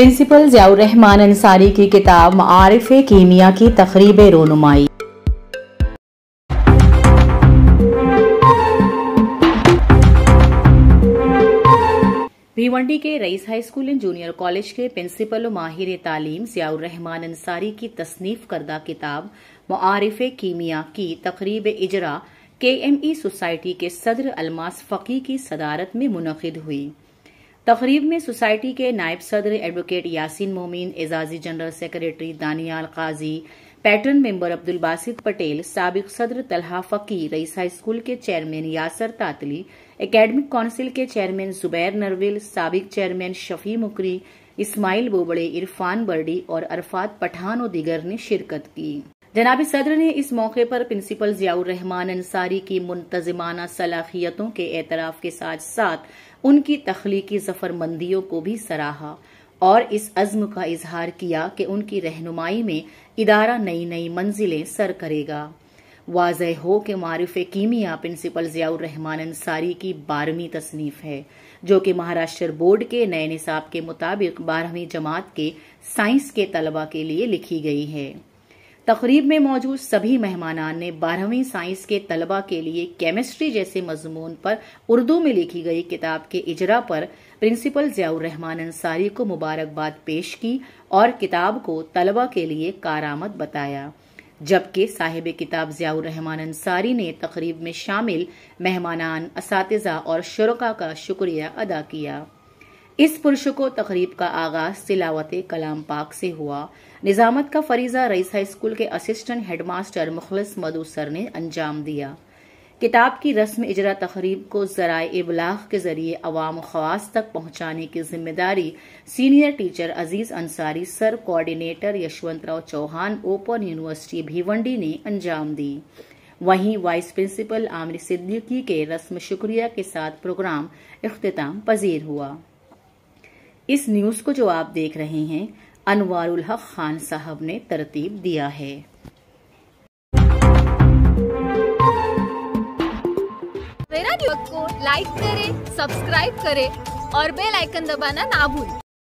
Principal Ziaur Rahman Ansari की किताब मारिफ़े कीमिया की तक़रीब रोनुमाई। भिवंडी के Rais high school and junior college के प्रिंसिपल और माहिर तालीम ज़ियाउर रहमान अंसारी की तसनीफ करदा किताब मारिफ़े कीमिया की तक़रीब इजरा KME सोसाइटी के सदर अलमास फ़की की सदारत में मुनक़िद हुई। तक़रीब में सोसाइटी के नायब सदर एडवोकेट यासीन मोमीन, एजाजी general secretary Daniyal Kazi, patron member Abdul Basit Patel, साबिक सदर तलहा फ़की, रईस हाई स्कूल के chairman Yasir Tatli, academic council के चेयरमैन जुबैर नरविल, साबिक चेयरमैन शफी मुकरी, इस्माइल बोबड़े, इरफान बर्डी और अरफात पठान और दीगर ने शिरकत की। जनाब सदर ने इस मौके पर प्रिंसिपल ज़ियाउर रहमान अंसारी की मुंतज़िमाना सलाहियतों के एतराफ़ के साथ साथ उनकी तख्लीकी ज़फ़रमंदियों को भी सराहा और इस अज़्म का इजहार किया कि उनकी रहनुमाई में इदारा नई नई मंजिलें सर करेगा। वाज़ेह हो कि मारिफ़े कीमिया प्रिंसिपल ज़ियाउर रहमान अंसारी की 12वीं तसनीफ़ है, जो कि महाराष्ट्र बोर्ड के नए निसाब के मुताबिक 12वीं जमात के साइंस के तलबा के लिए लिखी गई है। तक़रीब में मौजूद सभी मेहमानान ने 12वीं साइंस के तलबा के लिए केमिस्ट्री जैसे मज़मून पर उर्दू में लिखी गई किताब के इजरा पर प्रिंसिपल ज़ियाउर रहमान अंसारी को मुबारकबाद पेश की और किताब को तलबा के लिए कारआमद बताया, जबकि साहिब किताब ज़ियाउर रहमान अंसारी ने तक़रीब में शामिल मेहमानान, असातिज़ा और शुरका का शुक्रिया अदा किया। इस पुरशको तक़रीब का आगाज़ तिलावत कलाम पाक से हुआ। निज़ामत का फरीज़ा रईस हाई स्कूल के असिस्टेंट हेडमास्टर मुखलिस मधु सर ने अंजाम दिया। किताब की रस्म इजरा तक़रीब को ज़राए इबलाग के जरिए अवाम ख़वास तक पहुँचाने की जिम्मेदारी senior teacher Aziz Ansari sir, coordinator Yashwantrao Chavan, open university Bhiwandi ने अंजाम दी। वहीं वाइस प्रिंसिपल आमिर सिद्दीकी के रस्म शुक्रिया के साथ प्रोग्राम इख्तिताम पजीर हुआ। इस न्यूज़ को जो आप देख रहे हैं, अनवारुल हक खान साहब ने तरतीब दिया है। मेरा न्यूज़ को लाइक करें, सब्सक्राइब करें और बेल आइकन दबाना ना भूलें।